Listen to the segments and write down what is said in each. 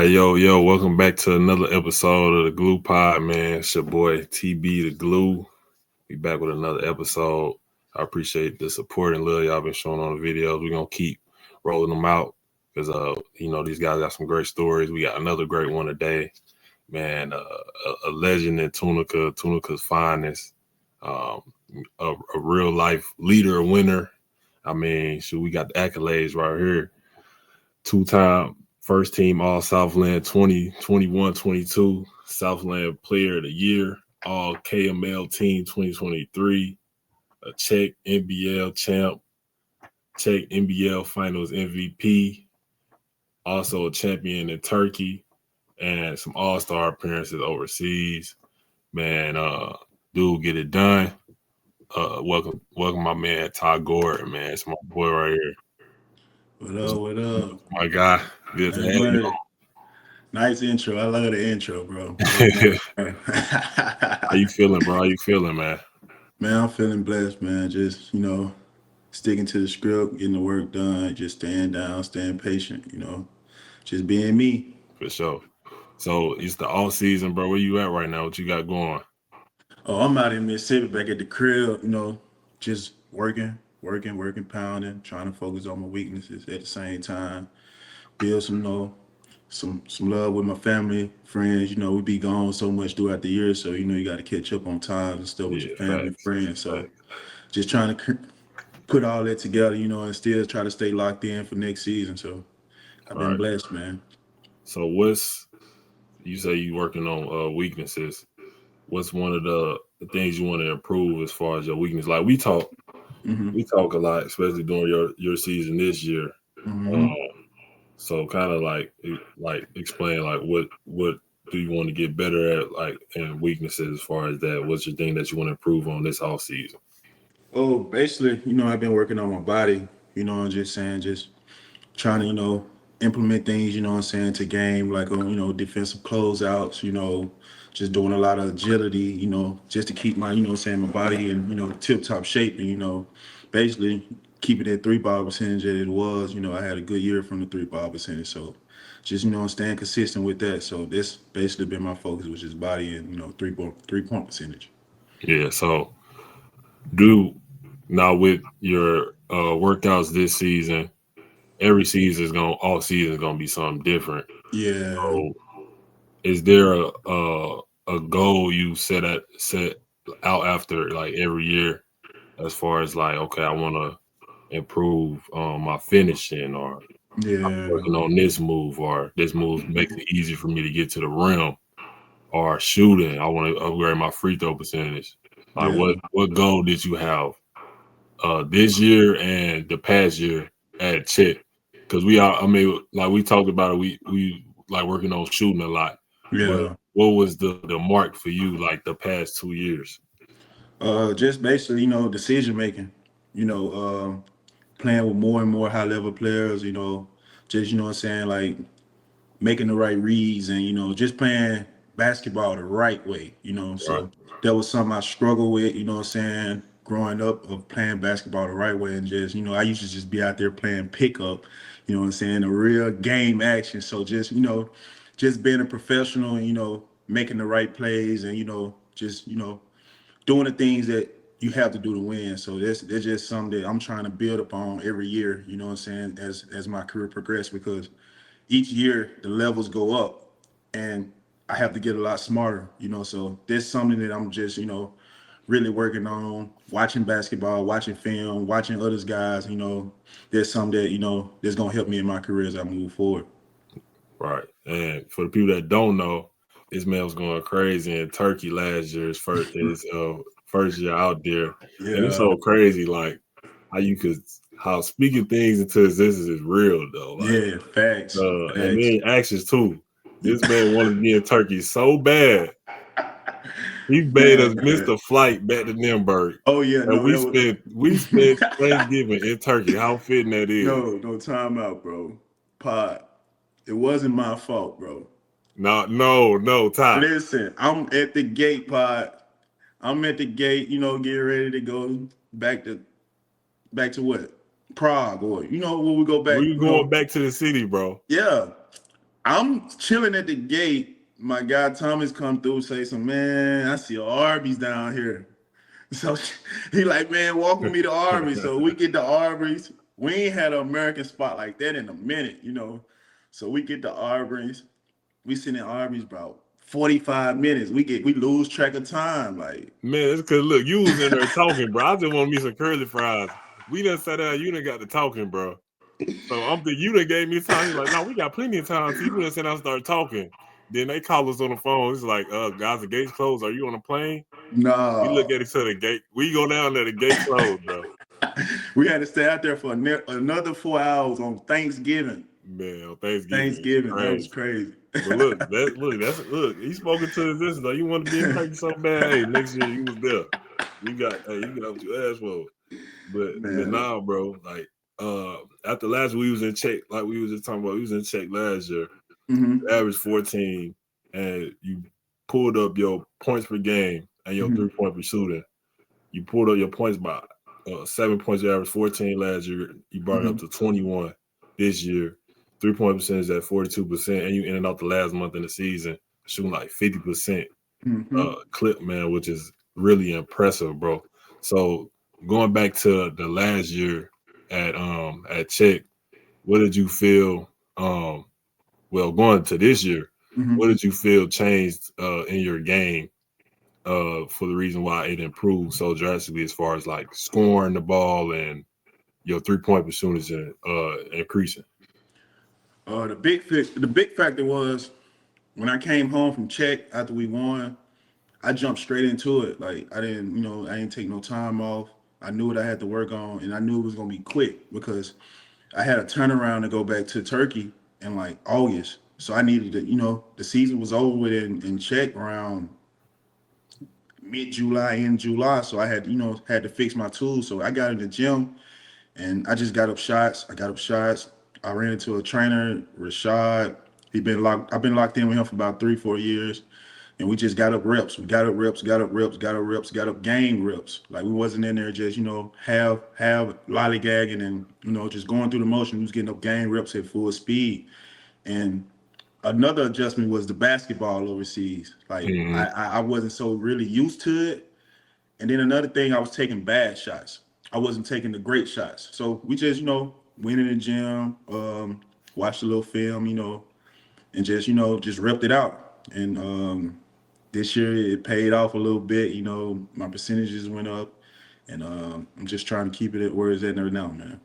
Yo, welcome back to another episode of the Glue Pod, man. It's your boy TB the Glue. We back with another episode. I appreciate the support and love y'all been showing on the videos. We're gonna keep rolling them out because these guys got some great stories. We got another great one today, man. A legend in Tunica's finest, a real life leader, a winner. I mean, we got the accolades right here. Two-time first team All Southland 2021-22, Southland Player of the Year, All KML Team 2023, a Czech NBL champ, Czech NBL Finals MVP, also a champion in Turkey, and some All-Star appearances overseas. Man, dude, get it done. Welcome, my man Ty Gordon, man. It's my boy right here. What up? My guy. Good to have you. Nice intro. I love the intro, bro. How you feeling, bro? How you feeling, man? Man, I'm feeling blessed, man. Just, sticking to the script, getting the work done, just staying down, staying patient, just being me. For sure. So it's the off season, bro. Where you at right now? What you got going? Oh, I'm out in Mississippi back at the crib, just working, pounding, trying to focus on my weaknesses at the same time. Build some love with my family, friends. We be gone so much throughout the year, so you got to catch up on time and stuff with your family, Facts. friends. So just trying to put all that together, and still try to stay locked in for next season. So I've been blessed, man. So you say you working on weaknesses? What's one of the things you want to improve as far as your weakness? Like we talk a lot, especially during your season this year. So kind of like explain like what do you want to get better at, like, and weaknesses as far as that? What's your thing that you want to improve on this off season? Oh, basically, I've been working on my body. I'm just saying, just trying to, implement things. I'm saying, to game, like on defensive closeouts. Just doing a lot of agility. Just to keep my my body in tip top shape, and basically keep it at 3-ball percentage that it was. I had a good year from the 3-ball percentage, so just staying consistent with that. So this basically been my focus, which is body and 3-point percentage. Yeah. So do now with your workouts this season. Every season all season is gonna be something different. Yeah. So is there a goal you set out after like every year, as far as like, okay, I want to improve my finishing, or I'm Yeah. working on this move, or this move makes it easy for me to get to the rim, or shooting, I want to upgrade my free throw percentage. Like Yeah. what goal did you have this year and the past year at Chet? Because like we talked about it, we like working on shooting a lot. But Yeah. what was the mark for you like the past 2 years? Just basically, decision making. Playing with more and more high level players. Just what I'm saying, like making the right reads, and just playing basketball the right way. Right. So that was something I struggled with. What I'm saying, growing up, of playing basketball the right way, and just I used to just be out there playing pickup. What I'm saying, a real game action. So just just being a professional, and making the right plays, and just doing the things that you have to do to win. So that's just something that I'm trying to build upon every year, what I'm saying, as my career progresses, because each year the levels go up, and I have to get a lot smarter, so that's something that I'm just, really working on, watching basketball, watching film, watching others guys, there's something that, that's gonna help me in my career as I move forward. Right. And for the people that don't know, this man was going crazy in Turkey last year, first year out there. And it's Yeah. so crazy, like how speaking things into existence is real though. Like Yeah, facts. and Facts. then actions too. This man wanted to be in Turkey so bad. He made us miss Man. the flight back to Nuremberg. Oh yeah, And no, that was we spent Thanksgiving in Turkey. How fitting that is. no time out, bro. Pod. It wasn't my fault, bro. No, Ty. Listen, I'm at the gate, Pod. I'm at the gate, getting ready to go back to what? Prague, or where we go back, We going back to the city, bro. yeah. I'm chilling at the gate. My guy Thomas come through, say some, man, I see Arby's down here. So he like, man, walk with me to Arby's. So we get to Arby's. We ain't had an American spot like that in a minute, you know. So we get to Arby's. We sit in Arby's about 45 minutes. We lose track of time. Like, Man, it's because look, you was in there talking, bro. I just want me some curly fries. We done sat down, you done got to talking, bro. So I'm thinking you done gave me time. He's like, no, we got plenty of time. See, we done sat down and start talking. Then they call us on the phone. It's like, guys, the gate's closed. Are you on a plane? We look no. at each other, gate. We go down there, the gate closed, bro. We had to stay out there for another 4 hours on Thanksgiving. Man, Thanksgiving is Thanksgiving, that was crazy. craid. But look, he's spoken to his this though. You want to be in Turkey so bad. Hey, next year you was there. You got what you asked for. But now, bro, like after last we was in Czech, like we was just talking about, we was in Czech last year. Mm-hmm. Average 14, and you pulled up your points per game and your 3-point per shooting. You pulled up your points by 7 points. You averaged 14 last year. You brought it up to 21 this year. 3-point percentage at 42%, and you ended out the last month in the season shooting like 50% clip, man, which is really impressive, bro. So going back to the last year at Czech, what did you feel? Well, going to this year, what did you feel changed in your game for the reason why it improved so drastically as far as like scoring the ball and your 3-point percentage increasing? The big factor was when I came home from Czech after we won, I jumped straight into it. Like I didn't take no time off. I knew what I had to work on, and I knew it was gonna be quick because I had a turnaround to go back to Turkey in like August. So I needed to, the season was over with in Czech around mid-July, in July. So I had to fix my tools. So I got in the gym and I just got up shots. I ran into a trainer, Rashad. I've been locked in with him for about 3-4 years. And we just got up reps. We got up reps, got up reps, got up reps, got up game reps. Like we wasn't in there just, have lollygagging and, just going through the motion. We was getting up game reps at full speed. And another adjustment was the basketball overseas. Like I wasn't so really used to it. And then another thing, I was taking bad shots. I wasn't taking the great shots. So we just, went in the gym, watched a little film, and just, just ripped it out. And this year it paid off a little bit. My percentages went up, and I'm just trying to keep it at where it's at right now, man.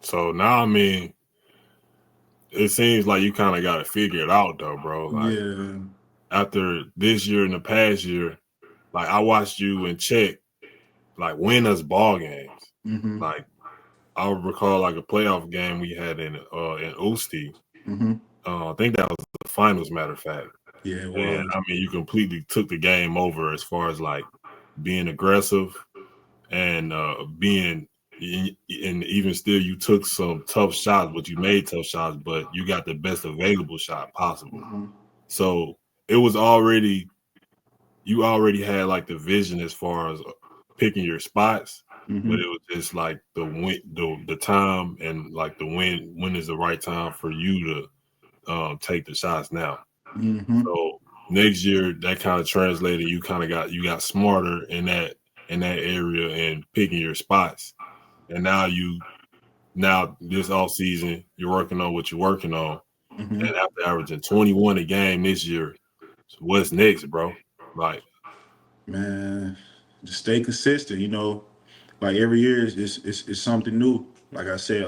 So now, I mean, it seems like you kind of got to figure it out, though, bro. Like, yeah. After this year and the past year, like I watched you in Czech, like win us ball games. Like I recall like a playoff game we had in Usti. I think that was the finals, matter of fact. Yeah, it And was. I mean, you completely took the game over as far as like being aggressive and being, and even still, you took some tough shots, but you made tough shots, but you got the best available shot possible. So it was already, you already had like the vision as far as picking your spots, but it was just like the time and like the when is the right time for you to take the shots now. So next year that kind of translated. You got smarter in that area and picking your spots. And now this off season you're working on what you're working on. And after averaging 21 a game this year, so what's next, bro? Like, Man, just stay consistent. Like every year is something new. Like I said,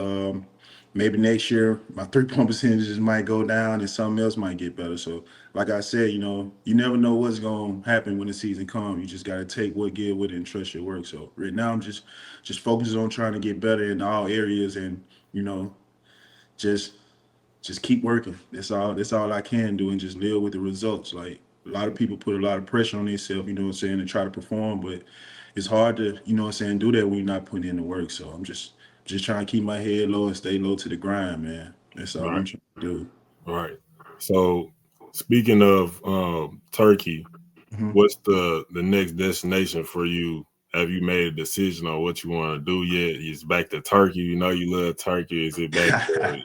maybe next year my 3-point percentages might go down and something else might get better. So, like I said, you never know what's gonna happen when the season comes. You just gotta take what get with it and trust your work. So right now I'm just focusing on trying to get better in all areas and just keep working. That's all I can do and just live with the results. Like a lot of people put a lot of pressure on themselves, and try to perform, but it's hard to, do that when you're not putting in the work. So I'm just trying to keep my head low and stay low to the grind, man. That's all I'm trying to do. Right. So speaking of Turkey, what's the next destination for you? Have you made a decision on what you want to do yet? Is it back to Turkey? You love Turkey. Is it back to,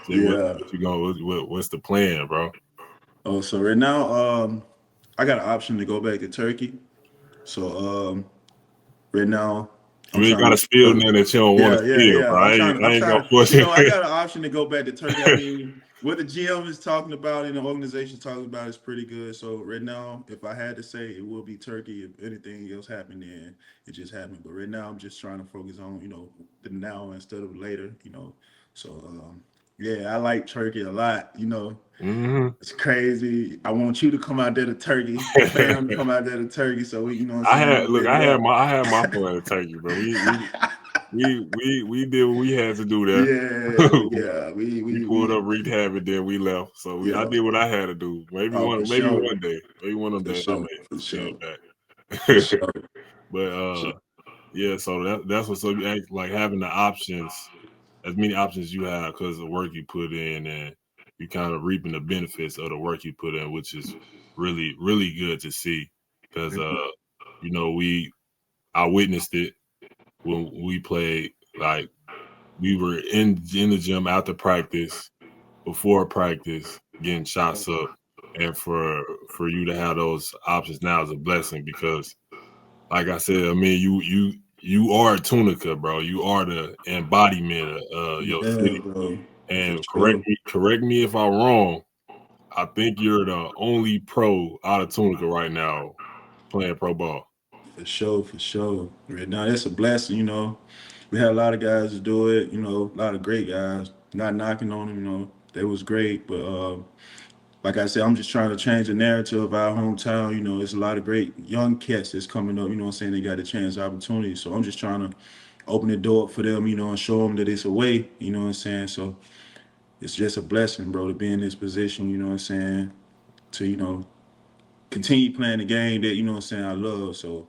See Yeah. what you going? What's the plan, bro? Oh, so right now, I got an option to go back to Turkey. So right now, I'm You ain't trying got to to spill go. nothing that you don't want to Yeah, yeah, spill, yeah. bro. I I'm ain't trying gonna to, force you. I got an option to go back to Turkey. I mean, what the GM is talking about and the organization is talking about is pretty good. So right now, if I had to say, it will be Turkey. If anything else happened, then it just happened. But right now, I'm just trying to focus on, the now instead of later. So yeah, I like Turkey a lot. hmm It's crazy. I want you to come out there to Turkey, the fam to come out there to Turkey. So we, what I'm I saying, we had can look. link it up. I had my fun at Turkey, bro. We did what we had to do there. Yeah, yeah. We pulled up, wreaked havoc, then we left. So I Yeah. did what I had to do. Oh, for Maybe sure. one day, maybe one of For them days I sure. may For get sure. For back. sure. But For sure. yeah. So that's what's so like having the options, as many options you have because of the work you put in, and you kind of reaping the benefits of the work you put in, which is really really good to see. Because you know I witnessed it when we played. Like we were in the gym after practice, before practice, getting shots up, and for you to have those options now is a blessing because, like I said, I mean you are Tunica, bro. You are the embodiment of your Yeah, city. bro. For And sure. correct me if I'm wrong. I think you're the only pro out of Tunica right now playing pro ball. For sure. For sure. Right now, it's a blessing. We had a lot of guys to do it, a lot of great guys. Not knocking on them. They was great. But like I said, I'm just trying to change the narrative of our hometown. There's a lot of great young cats that's coming up, what I'm saying? They got a chance, opportunity. So I'm just trying to open the door up for them, and show them that it's a way, what I'm saying? So it's just a blessing, bro, to be in this position, what I'm saying? To, continue playing the game that, what I'm saying, I love. So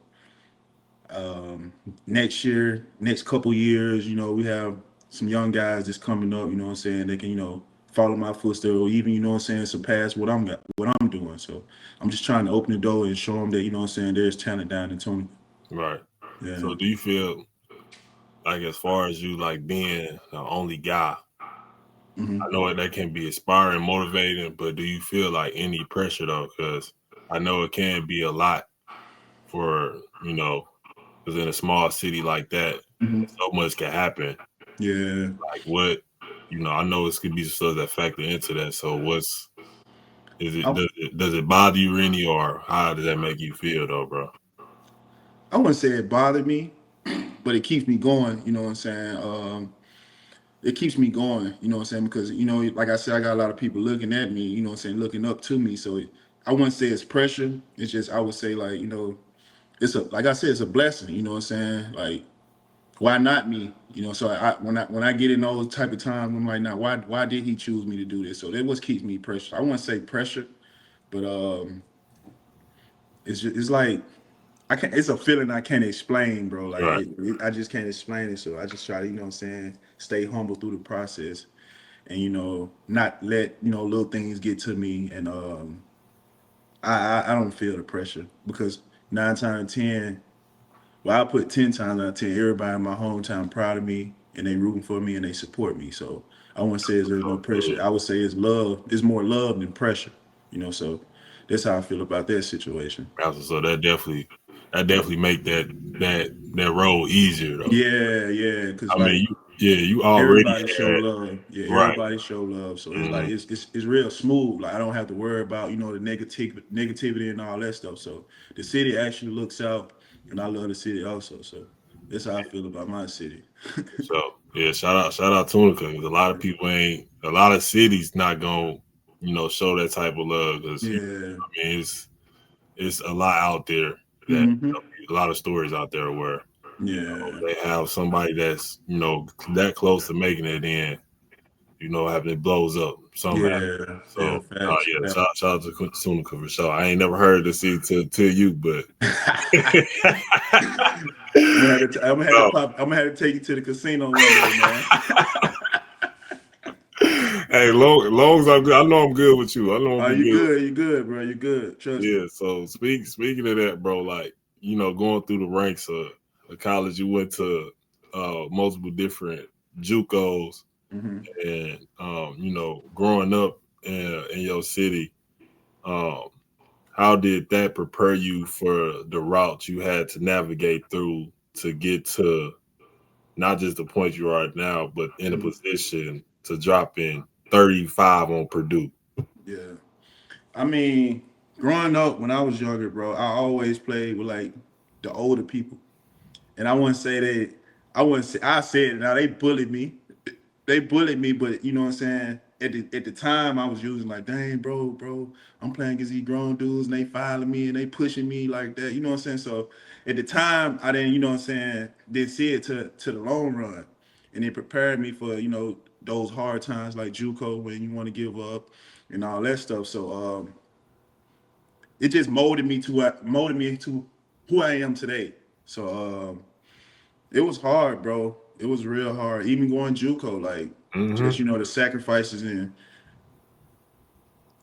next year, next couple years, we have some young guys that's coming up, what I'm saying? They can, follow my footsteps or even, what I'm saying, surpass what I'm doing. So I'm just trying to open the door and show them that, what I'm saying, there's talent down in Tony. Right. Yeah. So do you feel like as far as you like being the only guy, hmm I know that can be inspiring, motivating, but do you feel like any pressure though? Because I know it can be a lot for, because in a small city like that, hmm so much can happen. Yeah. Like what, I know it could be stuff that factor into that. So I, does it bother you any, or how does that make you feel though, bro? I wouldn't say it bothered me, but it keeps me going, what I'm saying? It keeps me going, what I'm saying? Because, like I said, I got a lot of people looking at me, what I'm saying, looking up to me. So I wouldn't say it's pressure. It's just, I would say, like, like I said, it's a blessing, what I'm saying? Like, why not me? So when I get in those type of times, I'm like, now why did he choose me to do this? So that was keeps me pressure. I wouldn't say pressure, but it's like I can't. It's a feeling I can't explain, bro. Like Right. I just can't explain it. So I just try to, what I'm saying, stay humble through the process, and not let little things get to me. And I don't feel the pressure because 9 times 10, well, I put 10 times out of 10. Everybody in my hometown proud of me, and they rooting for me, and they support me. So I wouldn't say there's no So pressure. good. I would say it's love. It's more love than pressure. So that's how I feel about that situation. So that definitely make that road easier though. Yeah, yeah, because I like mean, you already everybody show had love. Yeah, right. everybody show love. So it's like hmm it's real smooth. Like I don't have to worry about the negativity and all that stuff. So the city actually looks out, and I love the city also. So that's how I feel about my city. So yeah, shout out Tunica because a lot of cities not gonna show that type of love because Yeah. I mean it's a lot out there that hmm a lot of stories out there where Yeah. they have somebody that's that close to making it in having it blows up somehow. Yeah. Yeah. So Facts. yeah, Facts. shout out to Tunica for sure. I ain't never heard the city to you, but I'm gonna have to no. pop. I'm gonna have to take you to the casino one day, man. Hey, long as I'm good, I know I'm good with you. I know I'm Oh, be you good. good? You good, bro? You good? Trust me. Yeah. So speaking of that, bro, like going through the ranks of college, you went to multiple different JUCOs. Hmm. And growing up in your city, um, how did that prepare you for the route you had to navigate through to get to not just the point you are at now, but in a position to drop in 35 on Purdue? Yeah. I mean, growing up when I was younger, bro, I always played with like the older people. And I wouldn't say they, I wouldn't say, I said it now, they bullied me. They bullied me, but you know what I'm saying? At the time, I was using like, dang, bro, I'm playing against these grown dudes and they filing me and they pushing me like that. You know what I'm saying? So at the time, I didn't, you know what I'm saying, didn't see it to the long run. And it prepared me for, those hard times like JUCO when you want to give up and all that stuff. So it just molded me to who I am today. So it was hard, bro. It was real hard. Even going JUCO, like just Hmm. the sacrifices and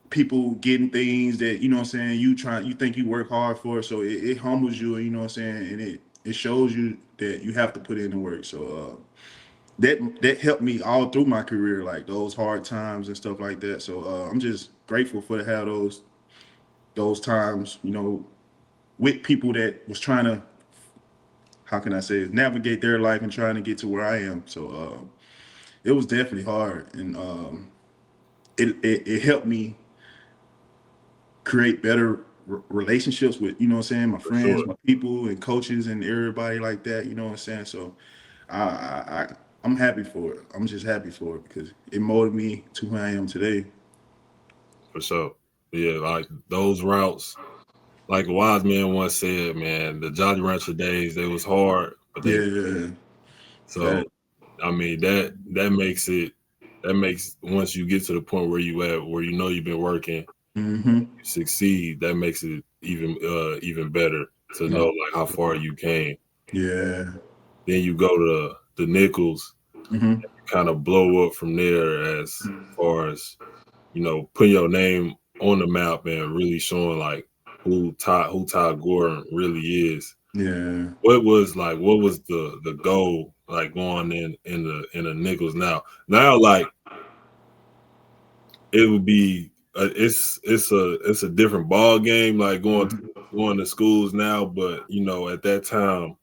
people getting things that you know what I'm saying. You think you work hard for, so it humbles you. You know what I'm saying, and it shows you that you have to put in the work. So that helped me all through my career, like those hard times and stuff like that. So I'm just grateful for to have those times. With people that was trying to, how can I say it, navigate their life and trying to get to where I am. So it was definitely hard, and it helped me create better relationships with what I'm saying, my For friends, sure. my people, and coaches, and everybody like that. You know what I'm saying? So I'm happy for it. I'm just happy for it because it molded me to who I am today. For sure. Yeah, like those routes, like a wise man once said, man, the Jolly Rancher days, they was hard, but they Yeah, so fact. I mean that makes it that makes once you get to the point where you at where you know you've been working, Mm-hmm. you succeed, that makes it even better to know No. like how far you came. Yeah. Then you go to the Nichols, Mm-hmm. kind of blow up from there as far as putting your name on the map and really showing like who Ty Gordon really is. Yeah. What was the goal like going in the Nichols now like it would be it's a different ball game like going to schools now, but at that time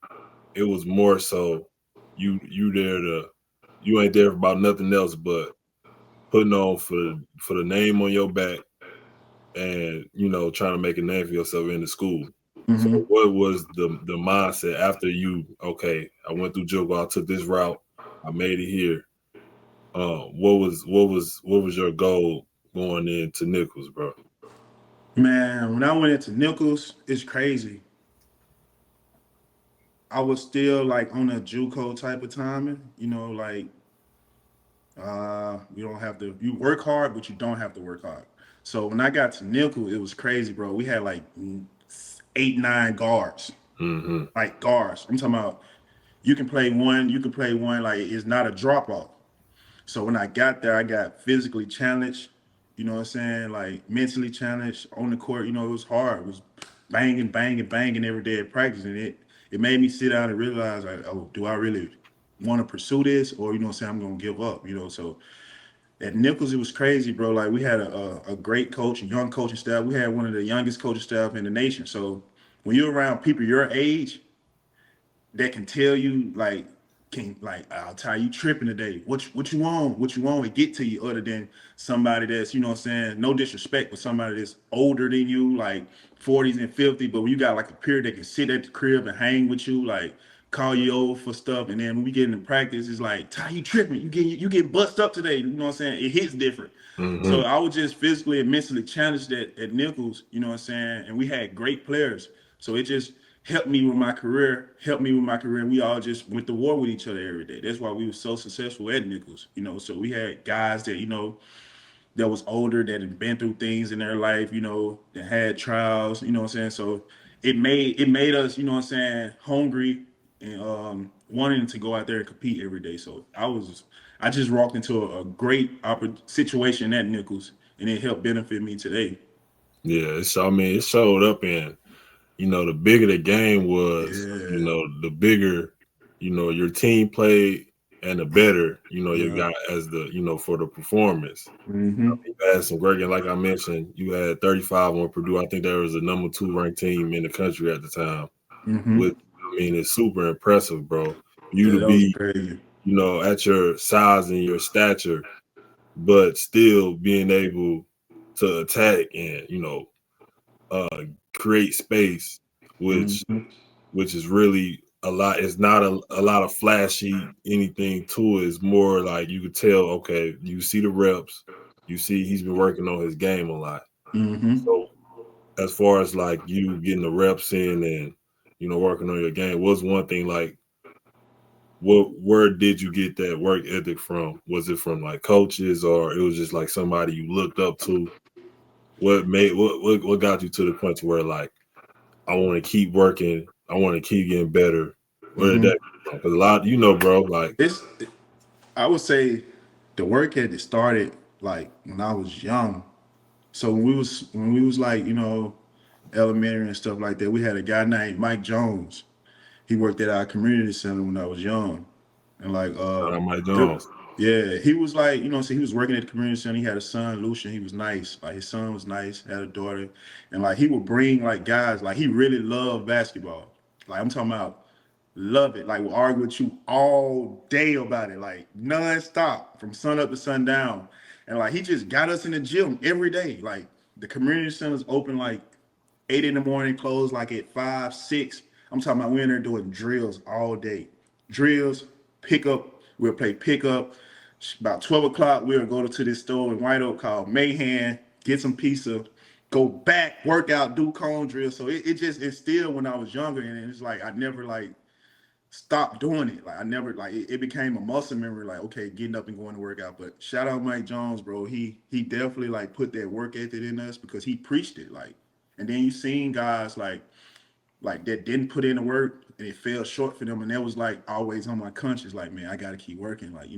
it was more so you ain't there about nothing else but putting on for the name on your back and trying to make a name for yourself in the school. So Mm-hmm. what was the mindset after okay, I went through Jogo, I took this route, I made it here. What was your goal going into Nichols, bro? Man, when I went into Nichols, it's crazy. I was still like on a JUCO type of timing, like you don't have to. You work hard, but you don't have to work hard. So when I got to nickel, it was crazy, bro. We had like 8, 9 guards, Mm-hmm. like guards. I'm talking about you can play one. You can play one like it's not a drop off. So when I got there, I got physically challenged. You know what I'm saying? Like mentally challenged on the court. It was hard. It was banging, banging, banging every day at practice, and it made me sit down and realize like, oh, do I really want to pursue this, or say I'm gonna give up? So at Nichols, it was crazy, bro. Like we had a great coach, a young coaching staff. We had one of the youngest coaching staff in the nation. So when you're around people your age that can tell you I'll tell you tripping today. What you want? What you want? It get to you other than somebody that's what I'm saying, no disrespect, but somebody that's older than you, like 40s and 50s. But when you got like a peer that can sit at the crib and hang with you, like call you over for stuff, and then when we get into practice, it's like, Ty, you tripping? You get bust up today. You know what I'm saying? It hits different. Mm-hmm. So I was just physically and mentally challenged at Nichols, you know what I'm saying? And we had great players. So it just helped me with my career. And we all just went to war with each other every day. That's why we were so successful at Nichols, So we had guys that was older, that had been through things in their life, that had trials, you know what I'm saying? So it made us, you know what I'm saying, hungry and wanting to go out there and compete every day. So I just walked into a great situation at Nichols, and it helped benefit me today. Yeah, I mean, it showed up in the bigger the game was, Yeah. the bigger your team played and the better, you Yeah. got as the, for the performance. Mm-hmm. You had some great, and like I mentioned, you had 35 on Purdue. I think there was the number 2 ranked team in the country at the time, Mm-hmm. which, I mean, it's super impressive, bro. You Yeah, to that was be, crazy. at your size and your stature, but still being able to attack and, uh, create space, which Mm-hmm. which is really a lot. It's not a lot of flashy anything to it. It's more like you could tell, okay, you see the reps, you see he's been working on his game a lot. Mm-hmm. So as far as like you getting the reps in and working on your game, was one thing like where did you get that work ethic from? Was it from like coaches or it was just like somebody you looked up to? What got you to the point to where like I want to keep working. I want to keep getting better. Where did that Mm-hmm. come from? Because a lot, bro, like, It's I would say the work had started like when I was young. So when we was like, elementary and stuff like that, we had a guy named Mike Jones. He worked at our community center when I was young. And like Mike the, Jones. yeah, he was like, so he was working at the community center. He had a son, Lucian. He was nice. Like his son was nice, had a daughter. And like he would bring like guys, like he really loved basketball. Like I'm talking about love it. Like will argue with you all day about it, like non-stop from sun up to sundown. And like he just got us in the gym every day. Like the community center's open like 8 in the morning, close like at 5, 6. I'm talking about we in there doing drills all day. Drills, pickup, we'll play pickup. About 12 o'clock, we'll go to this store in White Oak called Mayhan, get some pizza, go back, work out, do cone drills. So it just instilled when I was younger, and it's like I never like stopped doing it. Like I never like it became a muscle memory. Like okay, getting up and going to work out. But shout out Mike Jones, bro. He definitely like put that work ethic in us because he preached it. Like, and then you seen guys like that didn't put in the work and it fell short for them, and that was like always on my conscience. Like man, I got to keep working. Like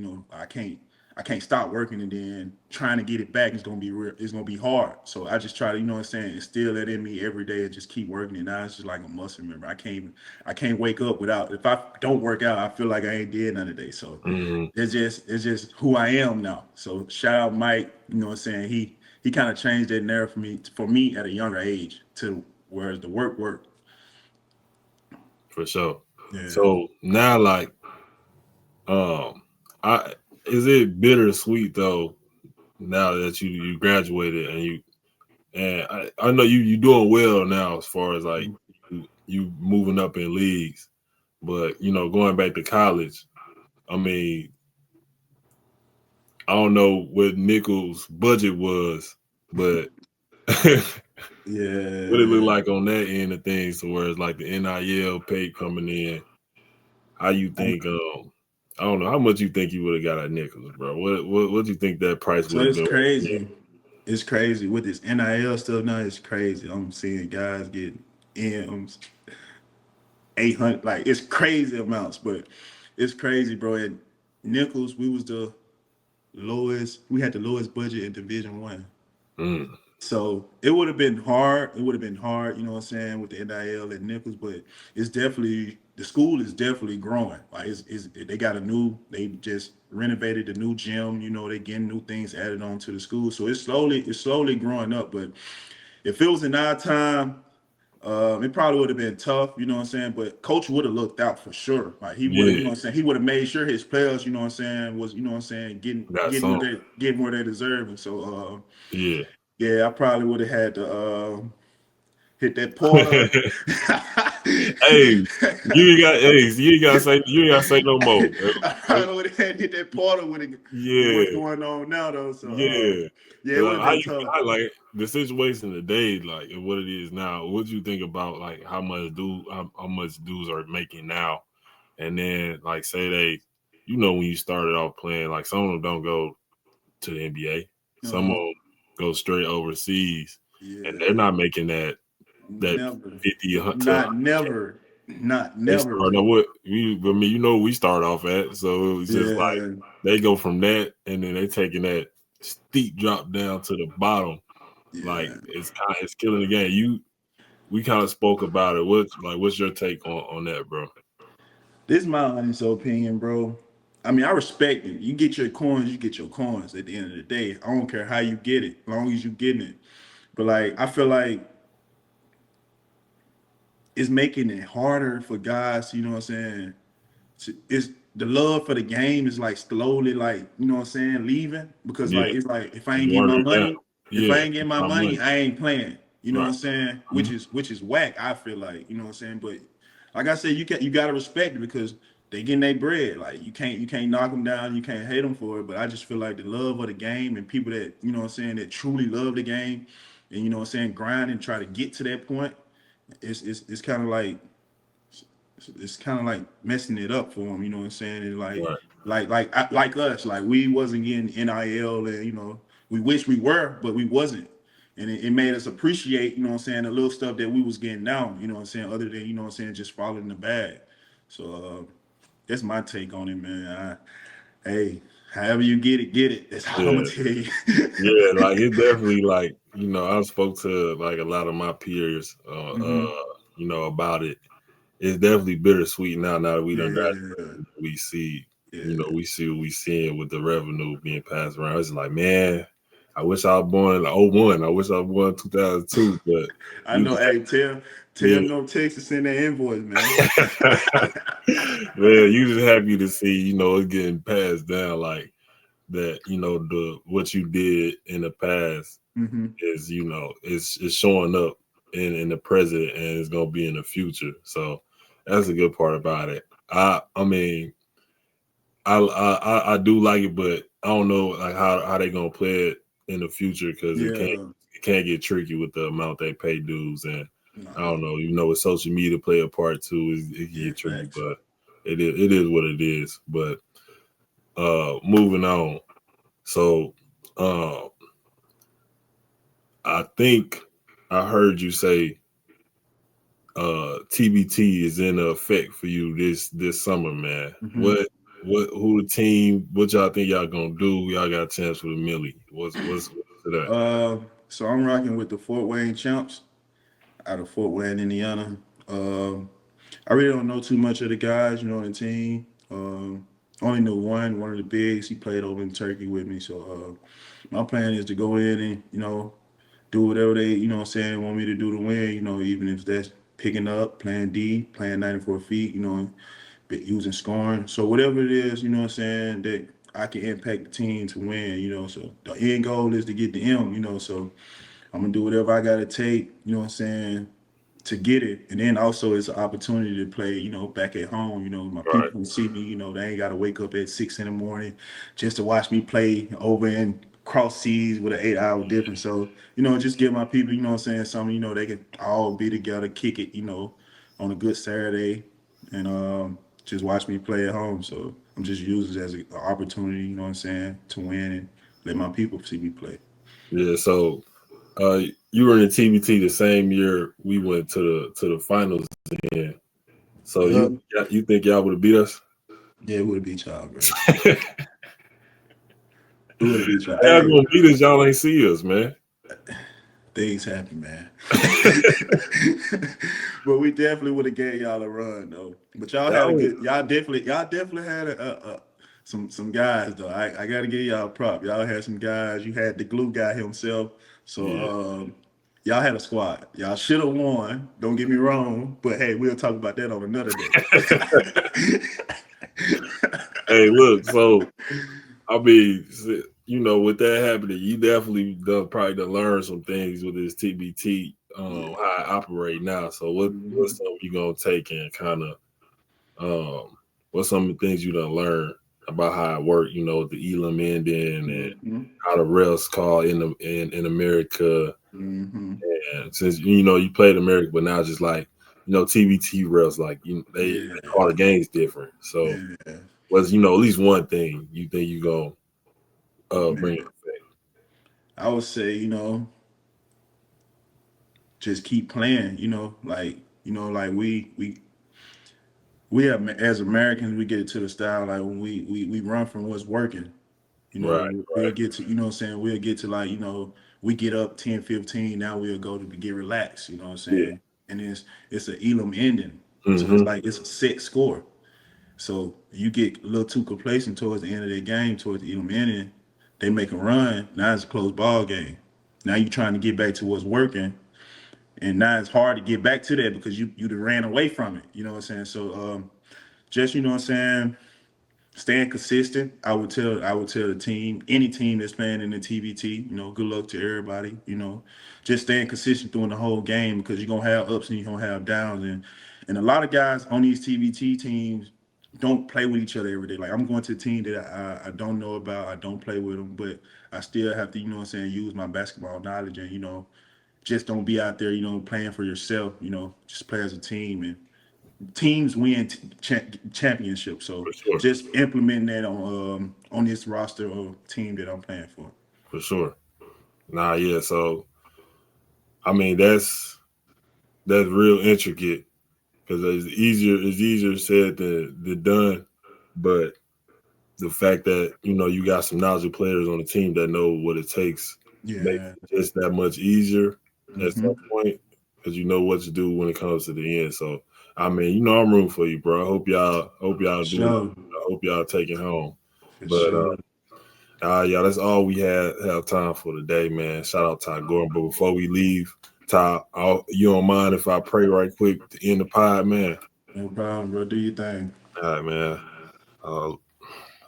I can't stop working, and then trying to get it back is gonna be real. It's gonna be hard. So I just try to, what I'm saying, instill that in me every day and just keep working. And now it's just like a muscle memory. I can't wake up without. If I don't work out, I feel like I ain't did none today. So Mm-hmm, it's just who I am now. So shout out Mike. What I'm saying, he kind of changed that narrative for me at a younger age to whereas the work. for sure. Yeah. So now, like, um, I is it bittersweet though? Now that you graduated and I know you doing well now as far as like you moving up in leagues, but going back to college, I mean, I don't know what Nichols' budget was, but what it look Yeah. like on that end of things, to where it's like the NIL pay coming in. How you think? I don't know how much you think you would have got at Nichols, bro. What do you think that price So would have it's been? crazy. It's crazy with this NIL stuff now. It's crazy. I'm seeing guys get M's 800. Like it's crazy amounts, but it's crazy, bro. At Nichols, we was the lowest. We had the lowest budget in Division 1. Mm, So it would have been hard. It would have been hard, what I'm saying, with the NIL at Nichols, but it's definitely the school is definitely growing. Like they got they just renovated the new gym, they getting new things added on to the school. So it's slowly growing up. But if it was in our time, it probably would have been tough, what I'm saying? But coach would have looked out for sure. Like he would have, yeah, what I'm saying, he would have made sure his players, what I'm saying, was, what I'm saying, getting got getting some. what they deserve. And so Yeah. yeah, I probably would have had to hit that portal. Hey, you ain't gotta say no more. I probably would have had to hit that portal with what's Yeah, going on now though. So yeah. yeah, it would Cause have how been you tough. how, like the situation today, like and what it is now. What you think about like how much dudes are making now, and then like say they, when you started off playing, like some of them don't go to the NBA, some of Uh-huh. them go straight overseas, and they're Yeah, not making that never. 50 to 100. Not never. Not They never. start out what I mean, we start off at, so it was just like Yeah. they go from that, and then they taking that steep drop down to the bottom. Like Yeah. it's killing the game. We kind of spoke about it. What's your take on that, bro? This is my honest opinion, bro. I mean, I respect it. You get your coins, you get your coins. At the end of the day, I don't care how you get it, as long as you getting it. But like, I feel like it's making it harder for guys. You know what I'm saying? It's the love for the game is like slowly, like, you know what I'm saying, leaving, because Yeah, like it's like if I it's ain't getting my wondering down. money, if I Yeah, ain't getting my my money, money. I ain't playing. You know what Right. I'm saying? Mhm. Which is whack. I feel like, you know what I'm saying. But like I said, you gotta respect it because they getting their bread. Like you can't knock them down. You can't hate them for it. But I just feel like the love of the game and people that, you know what I'm saying, that truly love the game and, you know what I'm saying, grind and try to get to that point. It's kind of like it's kind of like messing it up for them. You know what I'm saying? And Right. like us, like we wasn't getting NIL, and you know we wish we were, but we wasn't. And it made us appreciate, you know what I'm saying, the little stuff that we was getting now. You know what I'm saying? Other than, you know what I'm saying, just following the bag. So that's my take on it, man. Hey, however you get it. That's all I'm Yeah. gonna tell you. Yeah. Like it definitely like, I spoke to like a lot of my peers Hmm. about it. It's definitely bittersweet now that we done got Yeah, we see, yeah. we see what we seeing with the revenue being passed around. It's like, man, I wish I was born in like '01. I wish I was born in 2002, but I you know. just Hey, tell yeah. no Texas send that invoice, man. Man, you just happy to see, it getting passed down like that, the what you did in the past Hmm. is, it's showing up in the present and it's gonna be in the future. So that's a good part about it. I mean, I do like it, but I don't know like how they gonna play it in the future because Yeah. it can't get tricky with the amount they pay dues, and I Nah. don't know. With social media play a part too, it can Yeah. get tricky, Facts. but it is what it is. But moving on. So uh, I think I heard you say TBT is in effect for you this summer, man. Hmm. What who the team? What y'all think y'all gonna do? Y'all got a chance for the Millie. What's to that? Uh, so I'm rocking with the Fort Wayne Champs out of Fort Wayne, Indiana. Um, I really don't know too much of the guys, you know, on the team. Only know one of the bigs. He played over in Turkey with me. So my plan is to go in and, you know, do whatever they, you know what I'm saying, want me to do to win, you know, even if that's picking up, playing D, playing 94 feet, you know, using scoring. So whatever it is, you know what I'm saying, that I can impact the team to win, you know. So the end goal is to get the M, you know. So I'm gonna do whatever I gotta take, you know what I'm saying, to get it. And then also it's an opportunity to play, you know, back at home. You know, my Right. people can see me, you know, they ain't gotta wake up at 6 in the morning just to watch me play over in cross seas with an 8 hour difference. So, you know, just give my people, you know what I'm saying, something, you know, they can all be together, kick it, you know, on a good Saturday and just watch me play at home. So I'm just using it as an opportunity, you know what I'm saying, to win and let my people see me play. Yeah. So uh, you were in the TBT the same year we went to the finals. In. So Yeah, you think y'all would have beat us? yeah, it would have beat y'all, bro. Y'all It would have beat y'all. Hey, gonna beat us? Y'all ain't see us, man. things happen, man. But we definitely would have gave y'all a run though. But y'all That had a was good. Y'all definitely had some guys though. I gotta give y'all a prop. Y'all had some guys. You had the glue guy himself. So yeah. y'all had a squad. Y'all should have won. Don't get me wrong. But hey, we'll talk about that on another day. Hey, look. So I mean, with that happening, you definitely done probably to learn some things with this TBT, Yeah. how I operate now. So what's Hmm. something you gonna take and kind of what's some of the things you done learn about how it work? With the Elam ending and Hmm. how the refs call in America. Hmm. And since you played America, but now it's just like TBT refs like they call Yeah. the games different. So Yeah. what's at least one thing you think you gonna bring in Man. I would say, you know, just keep playing, like we have, as Americans, we get it to the style like when we run from what's working. Right, We'll right. get to, you know what I'm saying, we'll get to like, we get up 10-15, now we'll go to get relaxed, you know what I'm Yeah. saying? And it's an Elam ending. So it's Hmm. like it's a set score. So you get a little too complacent towards the end of the game, towards the end, they make a run. Now it's a close ball game. Now you're trying to get back to what's working, and now it's hard to get back to that because you ran away from it. You know what I'm saying? So just you know what I'm saying, staying consistent. I would tell the team, any team that's playing in the TBT, good luck to everybody. Just staying consistent during the whole game because you're gonna have ups and you're gonna have downs, and a lot of guys on these TBT teams don't play with each other every day. Like I'm going to a team that I don't know about, I don't play with them, but I still have to, what I'm saying, use my basketball knowledge and just don't be out there, playing for yourself. Just play as a team, and teams win championships. So For sure. just implementing that on this roster or team that I'm playing for. For sure. Nah, yeah. So I mean, that's real intricate because it's easier said than done. But the fact that you got some knowledgeable players on the team that know what it takes makes Yeah. it just that much easier at Hmm. some point because you know what to do when it comes to the end. So I mean, I'm rooting for you, bro. I hope y'all For do. sure. I hope y'all take it home. For But sure. yeah, that's all we have time for today, man. Shout out Ty Gordon. But before we leave, Ty, you don't mind if I pray right quick to end the pod, man? No problem, bro. Do your thing. All right, man. Uh,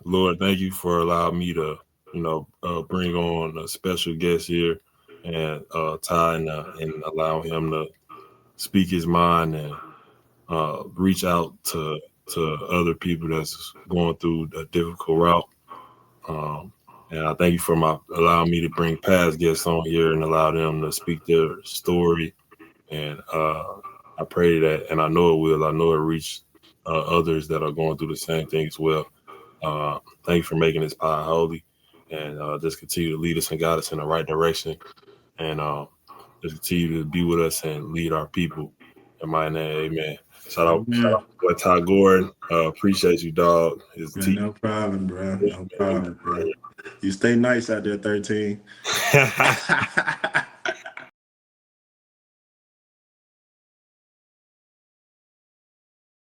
Lord, thank you for allowing me to, bring on a special guest here and Ty and allow him to speak his mind and reach out to other people that's going through a difficult route. Um, and I thank you for allowing me to bring past guests on here and allow them to speak their story. And I pray that, and I know it will. I know it reach others that are going through the same thing as well. Thank you for making this pod holy, and just continue to lead us and guide us in the right direction, and just continue to be with us and lead our people. In my name, amen. Shout Yeah. out, boy Ty Gordon. Appreciate you, dog. It's Yeah, T. no problem, bro. No problem, bro. You stay nice out there, 13.